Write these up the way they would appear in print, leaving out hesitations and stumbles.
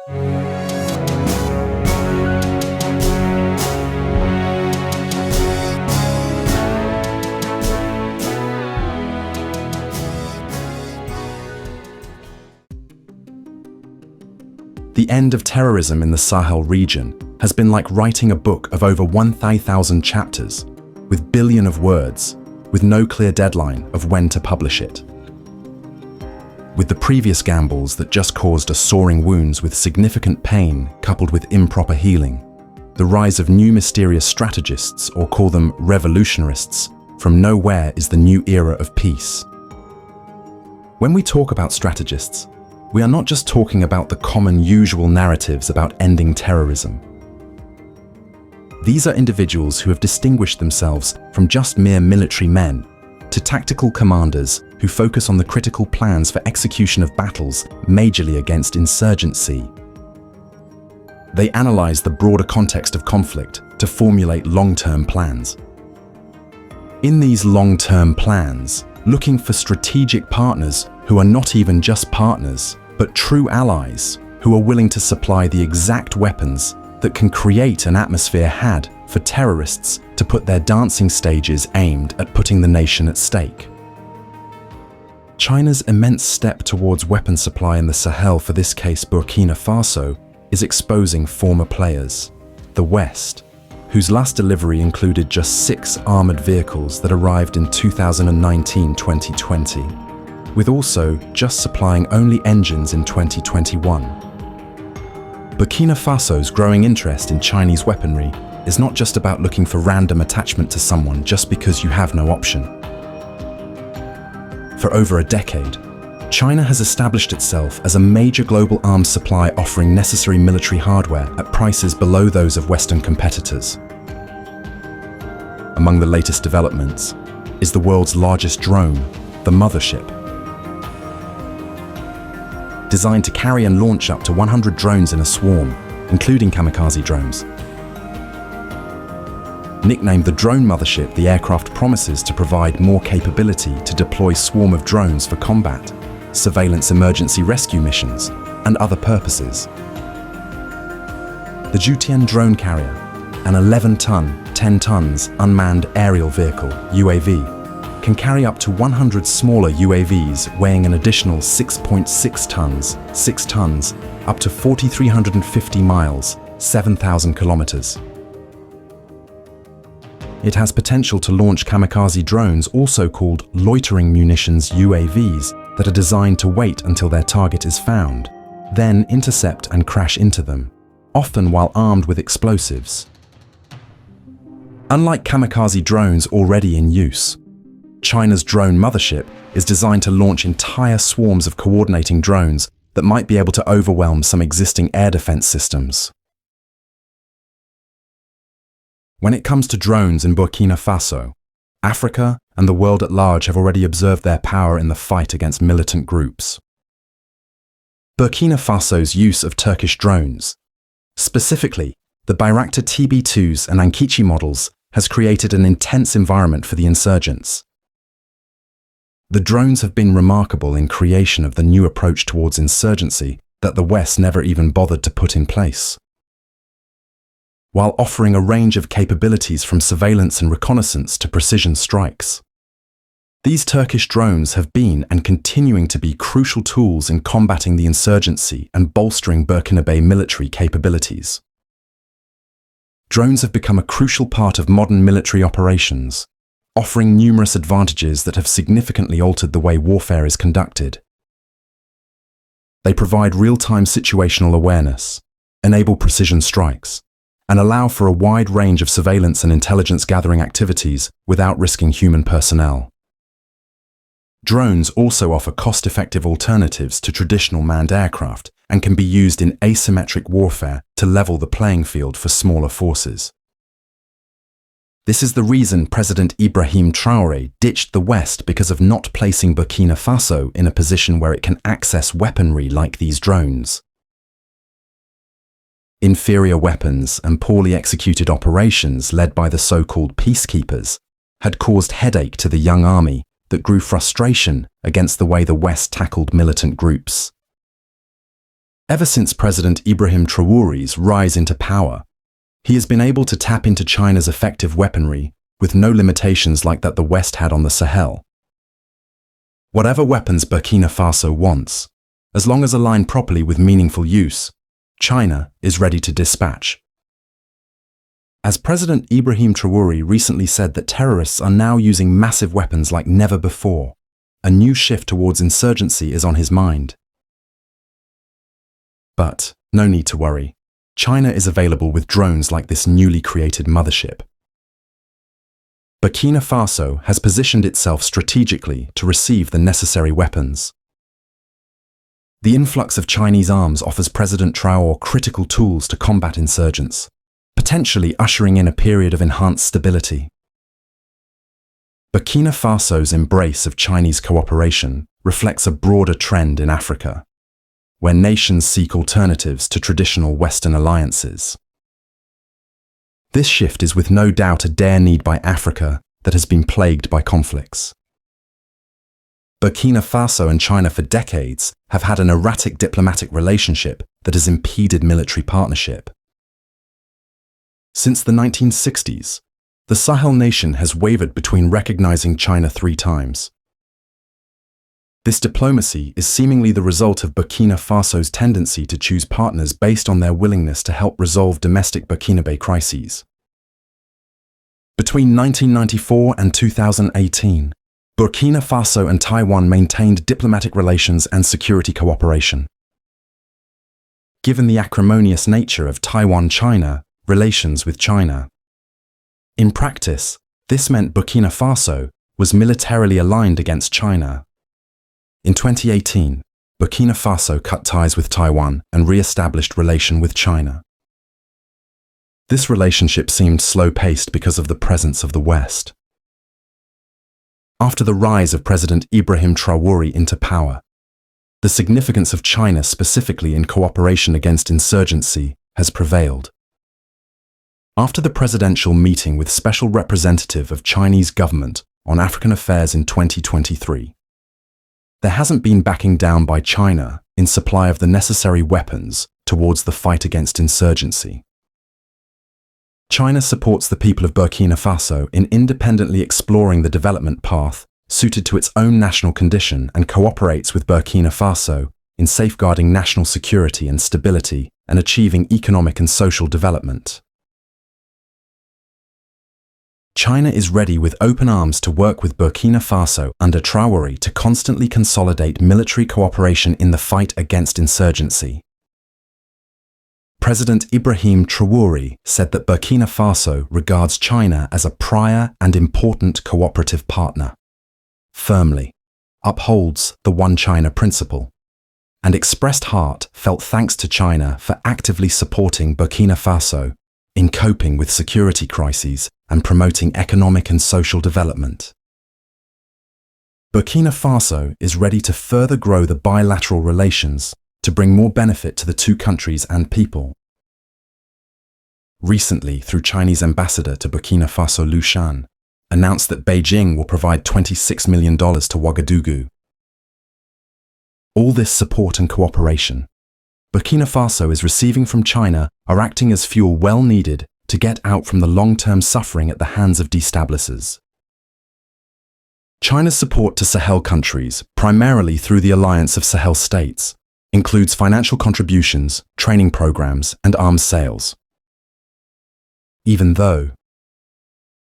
The end of terrorism in the Sahel region has been like writing a book of over 1,000 chapters, with billions of words, with no clear deadline of when to publish it. With the previous gambles that just caused us soaring wounds with significant pain coupled with improper healing, the rise of new mysterious strategists, or call them revolutionists, from nowhere is the new era of peace. When we talk about strategists, we are not just talking about the common usual narratives about ending terrorism. These are individuals who have distinguished themselves from just mere military men to tactical commanders who focus on the critical plans for execution of battles majorly against insurgency. They analyze the broader context of conflict to formulate long-term plans. In these long-term plans, looking for strategic partners who are not even just partners, but true allies who are willing to supply the exact weapons that can create an atmosphere had for terrorists to put their dancing stages aimed at putting the nation at stake. China's immense step towards weapon supply in the Sahel, for this case Burkina Faso, is exposing former players, the West, whose last delivery included just 6 armored vehicles that arrived in 2019-2020. with also just supplying only engines in 2021. Burkina Faso's growing interest in Chinese weaponry is not just about looking for random attachment to someone just because you have no option. For over a decade, China has established itself as a major global arms supply offering necessary military hardware at prices below those of Western competitors. Among the latest developments is the world's largest drone, the Mothership. Designed to carry and launch up to 100 drones in a swarm, including kamikaze drones. Nicknamed the Drone Mothership, the aircraft promises to provide more capability to deploy swarm of drones for combat, surveillance, emergency rescue missions, and other purposes. The Jiu Tian drone carrier, an 11-ton, 10 tons unmanned aerial vehicle, UAV, can carry up to 100 smaller UAVs weighing an additional 6.6 tons, 6 tons, up to 4,350 miles, 7,000 kilometers. It has potential to launch kamikaze drones, also called loitering munitions UAVs, that are designed to wait until their target is found, then intercept and crash into them, often while armed with explosives. Unlike kamikaze drones already in use, China's Drone Mothership is designed to launch entire swarms of coordinating drones that might be able to overwhelm some existing air defense systems. When it comes to drones in Burkina Faso, Africa and the world at large have already observed their power in the fight against militant groups. Burkina Faso's use of Turkish drones, specifically the Bayraktar TB2s and Ankichi models, has created an intense environment for the insurgents. The drones have been remarkable in creation of the new approach towards insurgency that the West never even bothered to put in place. While offering a range of capabilities from surveillance and reconnaissance to precision strikes. These Turkish drones have been and continuing to be crucial tools in combating the insurgency and bolstering Burkinabe military capabilities. Drones have become a crucial part of modern military operations, offering numerous advantages that have significantly altered the way warfare is conducted. They provide real-time situational awareness, enable precision strikes, and allow for a wide range of surveillance and intelligence gathering activities without risking human personnel. Drones also offer cost-effective alternatives to traditional manned aircraft and can be used in asymmetric warfare to level the playing field for smaller forces. This is the reason President Ibrahim Traore ditched the West because of not placing Burkina Faso in a position where it can access weaponry like these drones. Inferior weapons and poorly executed operations led by the so-called peacekeepers had caused headache to the young army that grew frustration against the way the West tackled militant groups. Ever since President Ibrahim Traore's rise into power, he has been able to tap into China's effective weaponry with no limitations like that the West had on the Sahel. Whatever weapons Burkina Faso wants, as long as aligned properly with meaningful use, China is ready to dispatch. As President Ibrahim Traore recently said that terrorists are now using massive weapons like never before, a new shift towards insurgency is on his mind. But no need to worry. China is available with drones like this newly created mothership. Burkina Faso has positioned itself strategically to receive the necessary weapons. The influx of Chinese arms offers President Traore critical tools to combat insurgents, potentially ushering in a period of enhanced stability. Burkina Faso's embrace of Chinese cooperation reflects a broader trend in Africa, where nations seek alternatives to traditional Western alliances. This shift is with no doubt a dire need by Africa that has been plagued by conflicts. Burkina Faso and China for decades have had an erratic diplomatic relationship that has impeded military partnership. Since the 1960s, the Sahel nation has wavered between recognizing China 3 times. This diplomacy is seemingly the result of Burkina Faso's tendency to choose partners based on their willingness to help resolve domestic Burkinabe crises. Between 1994 and 2018, Burkina Faso and Taiwan maintained diplomatic relations and security cooperation. Given the acrimonious nature of Taiwan-China relations with China, in practice, this meant Burkina Faso was militarily aligned against China. In 2018, Burkina Faso cut ties with Taiwan and re-established relation with China. This relationship seemed slow-paced because of the presence of the West. After the rise of President Ibrahim Traore into power, the significance of China specifically in cooperation against insurgency has prevailed. After the presidential meeting with Special Representative of Chinese government on African affairs in 2023, there hasn't been backing down by China in supply of the necessary weapons towards the fight against insurgency. China supports the people of Burkina Faso in independently exploring the development path suited to its own national condition and cooperates with Burkina Faso in safeguarding national security and stability and achieving economic and social development. China is ready with open arms to work with Burkina Faso under Traore to constantly consolidate military cooperation in the fight against insurgency. President Ibrahim Traore said that Burkina Faso regards China as a prior and important cooperative partner, firmly upholds the One China principle, and expressed heartfelt thanks to China for actively supporting Burkina Faso in coping with security crises and promoting economic and social development. Burkina Faso is ready to further grow the bilateral relations to bring more benefit to the two countries and people. Recently, through Chinese ambassador to Burkina Faso Liu Shan, announced that Beijing will provide $26 million to Ouagadougou. All this support and cooperation Burkina Faso is receiving from China are acting as fuel well needed to get out from the long-term suffering at the hands of destabilizers. China's support to Sahel countries, primarily through the Alliance of Sahel States, includes financial contributions, training programs, and arms sales. Even though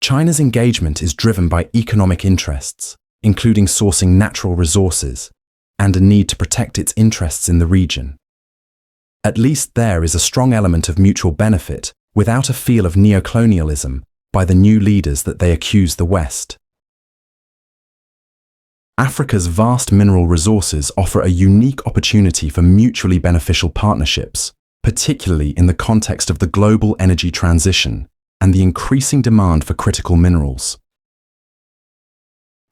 China's engagement is driven by economic interests, including sourcing natural resources, and a need to protect its interests in the region. At least there is a strong element of mutual benefit without a feel of neocolonialism by the new leaders that they accuse the West. Africa's vast mineral resources offer a unique opportunity for mutually beneficial partnerships, particularly in the context of the global energy transition and the increasing demand for critical minerals.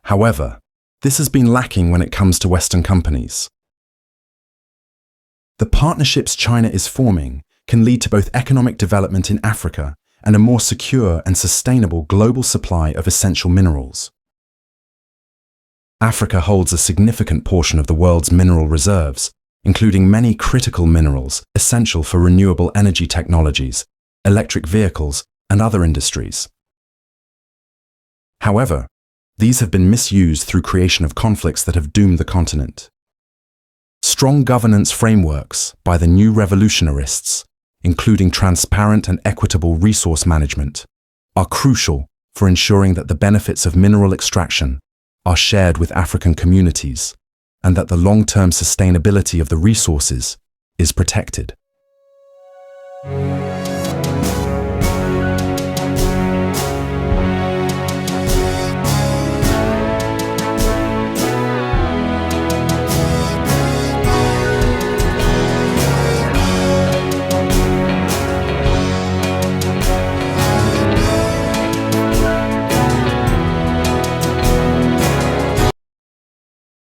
However, this has been lacking when it comes to Western companies. The partnerships China is forming can lead to both economic development in Africa and a more secure and sustainable global supply of essential minerals. Africa holds a significant portion of the world's mineral reserves, including many critical minerals essential for renewable energy technologies, electric vehicles, and other industries. However, these have been misused through creation of conflicts that have doomed the continent. Strong governance frameworks by the new revolutionists, including transparent and equitable resource management, are crucial for ensuring that the benefits of mineral extraction are shared with African communities and that the long-term sustainability of the resources is protected.